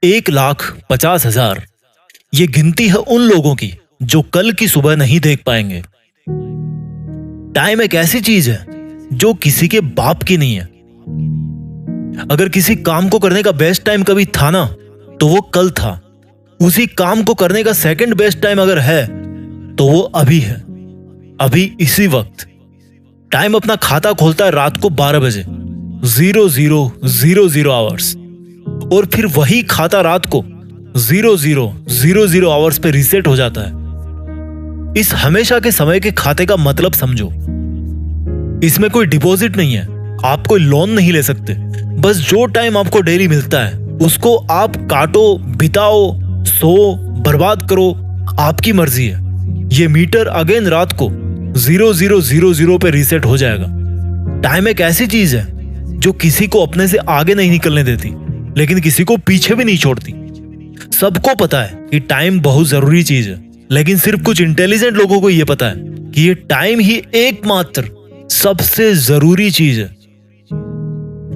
1,50,000 ये गिनती है उन लोगों की जो कल की सुबह नहीं देख पाएंगे। टाइम एक ऐसी चीज है जो किसी के बाप की नहीं है। अगर किसी काम को करने का बेस्ट टाइम कभी था ना, तो वो कल था। उसी काम को करने का सेकंड बेस्ट टाइम अगर है तो वो अभी है, अभी इसी वक्त। टाइम अपना खाता खोलता है रात को 12 बजे 00:00 आवर्स, और फिर वही खाता रात को 00:00 आवर्स पे रीसेट हो जाता है। इस हमेशा के समय के खाते का मतलब समझो। इसमें कोई डिपॉजिट नहीं है, आप कोई लोन नहीं ले सकते। बस जो टाइम आपको डेली मिलता है उसको आप काटो, बिताओ, सो, बर्बाद करो, आपकी मर्जी है। ये मीटर अगेन रात को 00:00 पे रीसेट हो जाएगा। टाइम एक ऐसी चीज है जो किसी को अपने से आगे नहीं निकलने देती, लेकिन किसी को पीछे भी नहीं छोड़ती। सबको पता है कि टाइम बहुत जरूरी चीज है, लेकिन सिर्फ कुछ इंटेलिजेंट लोगों को यह पता है कि ये टाइम ही एकमात्र सबसे जरूरी चीज है।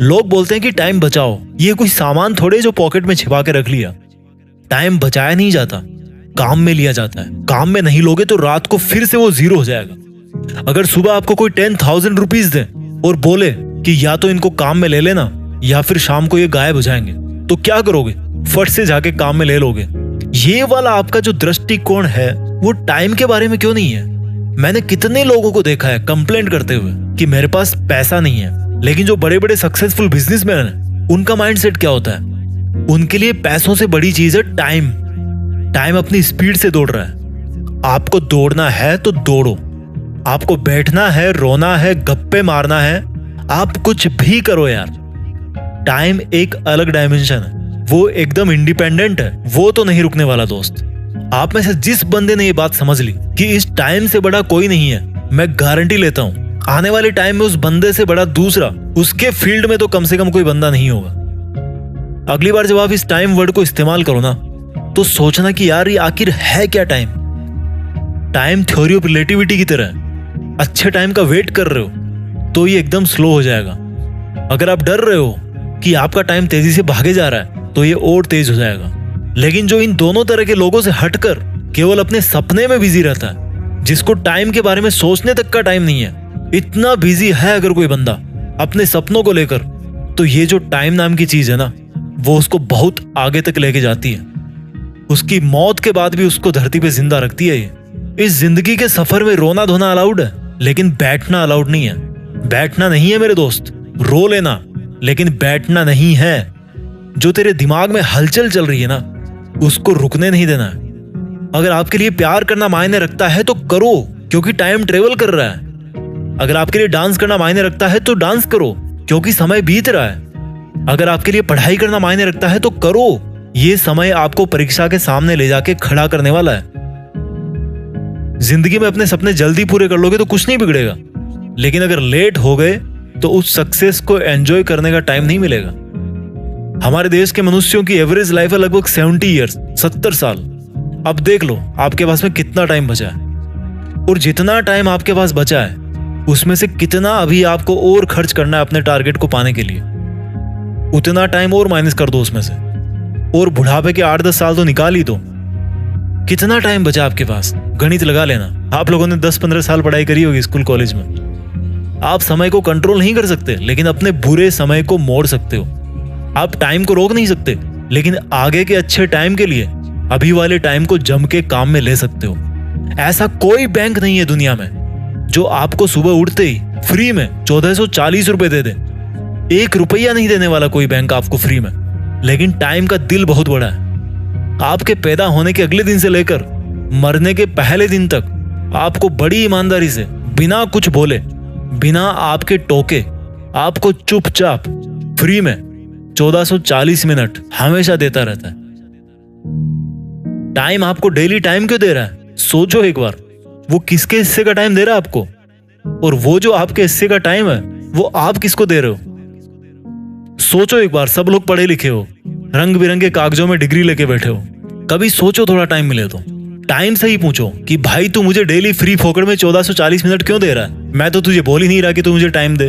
लोग बोलते हैं कि टाइम बचाओ, ये कोई सामान थोड़े जो पॉकेट में छिपा के रख लिया। टाइम बचाया नहीं जाता, काम में लिया जाता है। काम में नहीं लोगे तो रात को फिर से वो 0 हो जाएगा। अगर सुबह आपको कोई 10,000 रुपीज दे और बोले कि या तो इनको काम में ले लेना या फिर शाम को ये गायब हो जाएंगे, तो क्या करोगे? फट से जाके काम में ले लोगे। ये वाला आपका जो दृष्टिकोण है वो टाइम के बारे में क्यों नहीं है? मैंने कितने लोगों को देखा है कंप्लेंट करते हुए कि मेरे पास पैसा नहीं है, लेकिन जो बड़े बड़े सक्सेसफुल बिजनेसमैन हैं उनका माइंडसेट क्या होता है? उनके लिए पैसों से बड़ी चीज है टाइम। टाइम अपनी स्पीड से दौड़ रहा है। आपको दौड़ना है तो दौड़ो, आपको बैठना है, रोना है, गप्पे मारना है, आप कुछ भी करो यार। टाइम एक अलग डायमेंशन है, वो एकदम इंडिपेंडेंट है, वो तो नहीं रुकने वाला दोस्त। आप में से जिस बंदे ने ये बात समझ ली कि इस टाइम से बड़ा कोई नहीं है, मैं गारंटी लेता हूं आने वाले टाइम में उस बंदे से बड़ा दूसरा उसके फील्ड में तो कम से कम कोई बंदा नहीं होगा। अगली बार जब आप इस टाइम वर्ड को इस्तेमाल करो ना, तो सोचना कि यार ये आखिर है क्या time. Time theory of relativity की तरह है। अच्छे टाइम का वेट कर रहे हो तो ये एकदम स्लो हो जाएगा। अगर आप डर रहे हो कि आपका टाइम तेजी से भागे जा रहा है तो ये और तेज हो जाएगा। लेकिन जो इन दोनों तरह के लोगों से हटकर केवल अपने सपने में बिजी रहता है, जिसको टाइम के बारे में सोचने तक का टाइम नहीं है, इतना बिजी है अगर कोई बंदा अपने सपनों को लेकर, तो ये जो टाइम नाम की चीज है ना, वो उसको बहुत आगे तक लेके जाती है। उसकी मौत के बाद भी उसको धरती पे जिंदा रखती है। ये इस जिंदगी के सफर में रोना धोना अलाउड है, लेकिन बैठना अलाउड नहीं है। बैठना नहीं है मेरे दोस्त, रो लेना, लेकिन बैठना नहीं है। जो तेरे दिमाग में हलचल चल रही है ना, उसको रुकने नहीं देना है। अगर आपके लिए प्यार करना मायने रखता है तो करो, क्योंकि टाइम ट्रेवल कर रहा है। अगर आपके लिए डांस करना मायने रखता है तो डांस करो, क्योंकि समय बीत रहा है। अगर आपके लिए पढ़ाई करना मायने रखता है तो करो, ये समय आपको परीक्षा के सामने ले जाके खड़ा करने वाला है। जिंदगी में अपने सपने जल्दी पूरे कर लोगे तो कुछ नहीं बिगड़ेगा, लेकिन अगर लेट हो गए तो उस सक्सेस को एंजॉय करने का टाइम नहीं मिलेगा। हमारे देश के मनुष्यों की एवरेज लाइफ है लगभग 70 ईयर्स, 70 साल। अब देख लो आपके पास में कितना टाइम बचा है, और जितना टाइम आपके पास बचा है उसमें से कितना अभी आपको और खर्च करना है अपने टारगेट को पाने के लिए। उतना टाइम और माइनस कर दो उसमें से, और बुढ़ापे के 8-10 साल तो निकाल ही दो। कितना टाइम बचा आपके पास? गणित लगा लेना। आप लोगों ने 10-15 साल पढ़ाई करी होगी स्कूल कॉलेज में। आप समय को कंट्रोल नहीं कर सकते, लेकिन अपने बुरे समय को मोड़ सकते हो। आप टाइम को रोक नहीं सकते, लेकिन आगे के अच्छे टाइम के लिए अभी वाले टाइम को जम के काम में ले सकते हो। ऐसा कोई बैंक नहीं है दुनिया में जो आपको सुबह उठते ही फ्री में 1440 रुपए दे दे। 1 रुपया नहीं देने वाला कोई बैंक आपको फ्री में। लेकिन टाइम का दिल बहुत बड़ा है। आपके पैदा होने के अगले दिन से लेकर मरने के पहले दिन तक आपको बड़ी ईमानदारी से, बिना कुछ बोले, बिना आपके टोके, आपको चुपचाप फ्री में 1440 मिनट हमेशा देता रहता है। टाइम आपको डेली टाइम क्यों दे रहा है? सोचो एक बार, वो किसके हिस्से का टाइम दे रहा है आपको, और वो जो आपके हिस्से का टाइम है वो आप किसको दे रहे हो? सोचो एक बार। सब लोग पढ़े लिखे हो, रंग बिरंगे कागजों में डिग्री लेके बैठे हो। कभी सोचो थोड़ा टाइम मिले तो टाइम से ही पूछो कि भाई तू मुझे डेली फ्री फोकट में 1440 मिनट क्यों दे रहा है? मैं तो तुझे बोल ही नहीं रहा कि तू मुझे टाइम दे।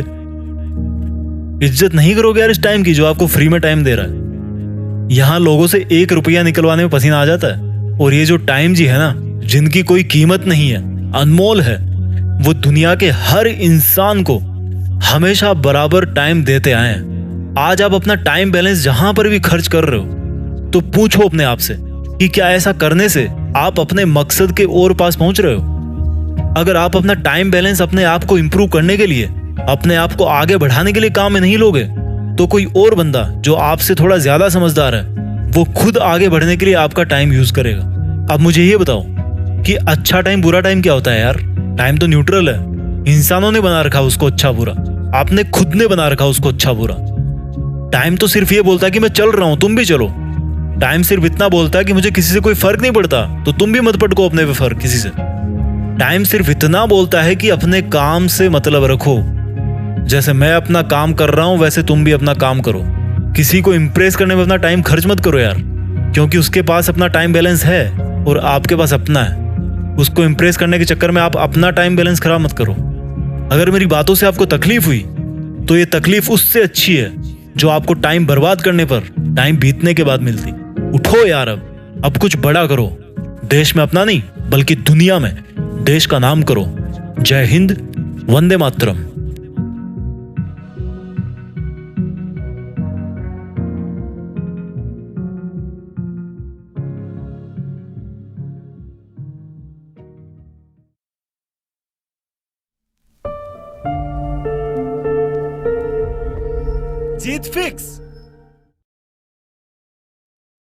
इज्जत नहीं करोगे यार इस टाइम की जो आपको फ्री में टाइम दे रहा है। यहाँ लोगों से 1 रुपया निकलवाने में पसीना आ जाता है। और ये जो टाइम जी है ना, जिनकी कोई कीमत नहीं है, अनमोल है, वो दुनिया के हर इंसान को हमेशा बराबर टाइम देते आए हैं। आज आप अपना टाइम बैलेंस जहां पर भी खर्च कर रहे हो तो पूछो अपने आप से कि क्या ऐसा करने से आप अपने मकसद के और पास पहुंच रहे हो। अगर आप अपना टाइम बैलेंस अपने आप को इंप्रूव करने के लिए, अपने आप को आगे बढ़ाने के लिए काम में नहीं लोगे, तो कोई और बंदा जो आपसे थोड़ा ज्यादा समझदार है, वो खुद आगे बढ़ने के लिए आपका टाइम यूज करेगा। अब मुझे ये बताओ कि अच्छा टाइम बुरा टाइम क्या होता है यार? टाइम तो न्यूट्रल है। इंसानों ने बना रखा उसको अच्छा बुरा, आपने खुद ने बना रखा उसको अच्छा बुरा। टाइम तो सिर्फ ये बोलता है कि मैं चल रहा हूं, तुम भी चलो। टाइम सिर्फ इतना बोलता है कि मुझे किसी से कोई फर्क नहीं पड़ता, तो तुम भी मत पटको अपने पे फर्क किसी से। टाइम सिर्फ इतना बोलता है कि अपने काम से मतलब रखो। जैसे मैं अपना काम कर रहा हूं वैसे तुम भी अपना काम करो। किसी को इंप्रेस करने में अपना टाइम खर्च मत करो यार, क्योंकि उसके पास अपना टाइम बैलेंस है और आपके पास अपना है। उसको इंप्रेस करने के चक्कर में आप अपना टाइम बैलेंस खराब मत करो। अगर मेरी बातों से आपको तकलीफ हुई तो ये तकलीफ उससे अच्छी है जो आपको टाइम बर्बाद करने पर टाइम बीतने के बाद मिलती। उठो यार, अब कुछ बड़ा करो। देश में अपना नहीं बल्कि दुनिया में देश का नाम करो। जय हिंद, वंदे मातरम। जीत फिक्स।